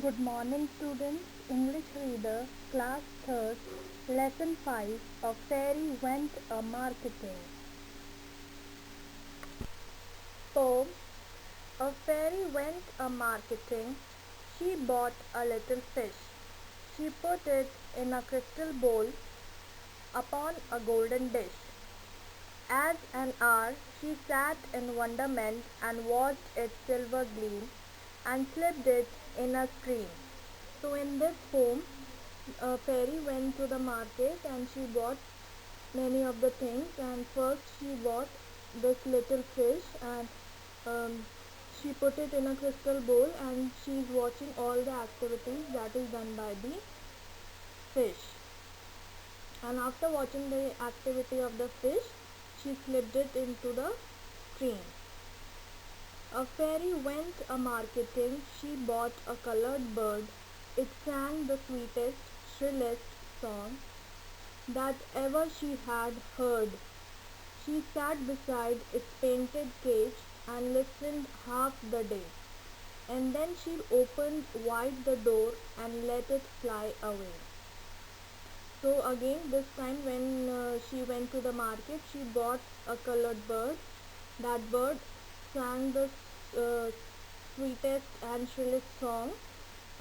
Good morning students, English reader, class 3rd, lesson 5, A Fairy Went a-Marketing. Poem. A fairy went a-marketing, she bought a little fish. She put it in a crystal bowl upon a golden dish. As an hour she sat in wonderment and watched its silver gleam and slipped it in a stream. So in this poem, a fairy went to the market and she bought many of the things, and first she bought this little fish, and she put it in a crystal bowl and she is watching all the activities that is done by the fish. And after watching the activity of the fish, she slipped it into the stream. A fairy went a-marketing, she bought a colored bird. It sang the sweetest, shrillest song that ever she had heard. She sat beside its painted cage and listened half the day, and then she opened wide the door and let it fly away. So again, this time when she went to the market, she bought a colored bird. That bird sang the uh, sweetest and shrillest song,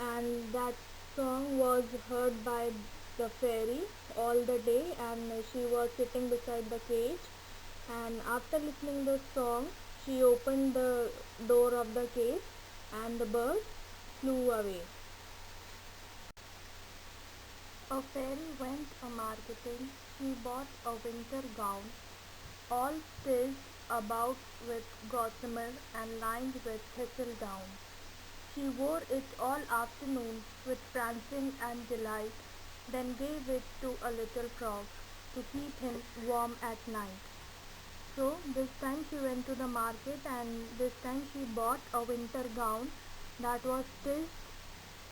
and that song was heard by the fairy all the day, and she was sitting beside the cage, and after listening the song she opened the door of the cage and the bird flew away. A fairy went a-marketing, she bought a winter gown, all stitched about with gossamer and lined with thistledown. She wore it all afternoon with prancing and delight, then gave it to a little frog to keep him warm at night. So this time she went to the market, and this time she bought a winter gown that was stitched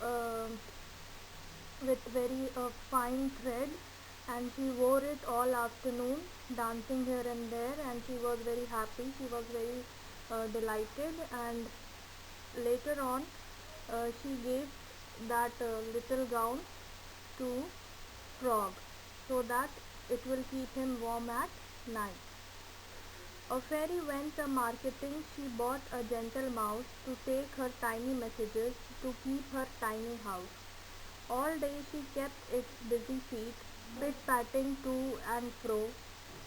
uh, with very fine thread, and she wore it all afternoon, dancing here and there, and she was very happy, she was very delighted, and later on she gave that little gown to frog so that it will keep him warm at night. A fairy went a-marketing, she bought a gentle mouse to take her tiny messages to keep her tiny house. All day she kept its busy feet, pit-patting to and fro,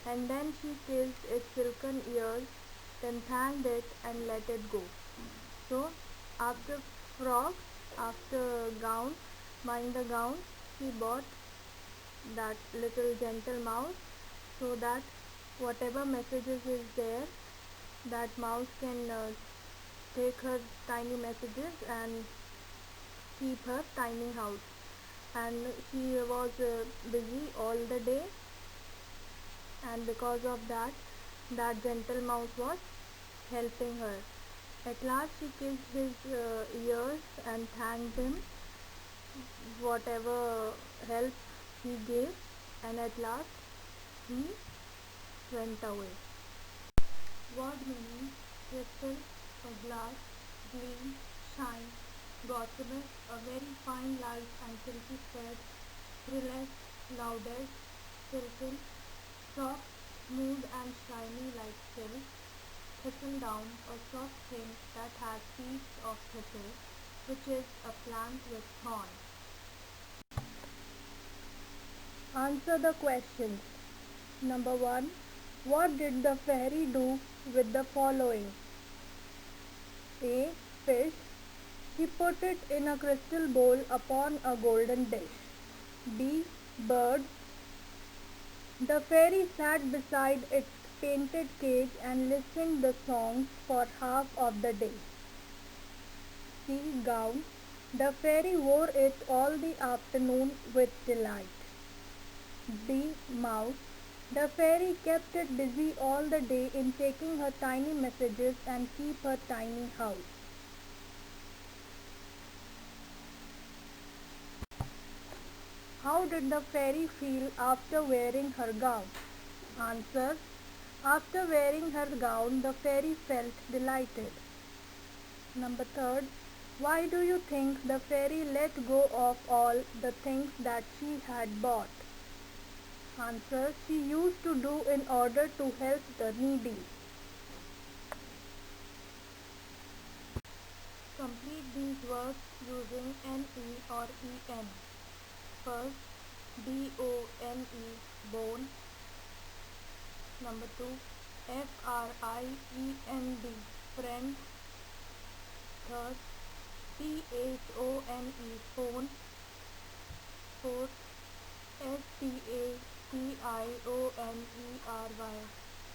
and then she kissed its silken ears, then thanked it and let it go. So after frog, after gown, buying the gown, she bought that little gentle mouse so that whatever messages is there, that mouse can take her tiny messages and keep her tiny house. And she was busy all the day, and because of that, that gentle mouse was helping her. At last she kissed his ears and thanked him whatever help he gave, and at last he went away. Word meaning: crystal, a glass, gleam, shine, gossamer, a very fine light and silky thread, thrillest, loudest, silken, soft, smooth and shiny like silk, thistle down, a soft thing that has seeds of thistle, which is a plant with thorns. Answer the questions. Number 1. What did the fairy do with the following? A. Fish. He put it in a crystal bowl upon a golden dish. B. Bird. The fairy sat beside its painted cage and listened the songs for half of the day. C. Gown. The fairy wore it all the afternoon with delight. D. Mouse. The fairy kept it busy all the day in taking her tiny messages and keep her tiny house. How did the fairy feel after wearing her gown? Answer. After wearing her gown, the fairy felt delighted. Number 3. Why do you think the fairy let go of all the things that she had bought? Answer: she used to do in order to help the needy. Complete these words using NE or EN. First, BONE, bone. Number 2, FRIEND, friend. Third, PHONE, phone. Fourth, STATIONERY,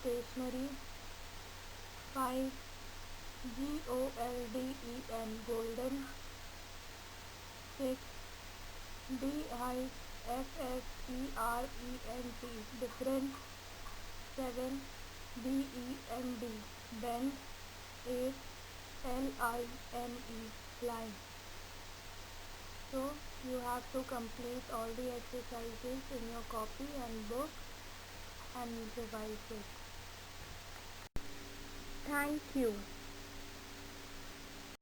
stationery. 5, GOLDEN, golden. 6, DIFFERENT, different. 7, BEND, bend. 8, LINE, line. So you have to complete all the exercises in your copy and book and revise it. Thank you.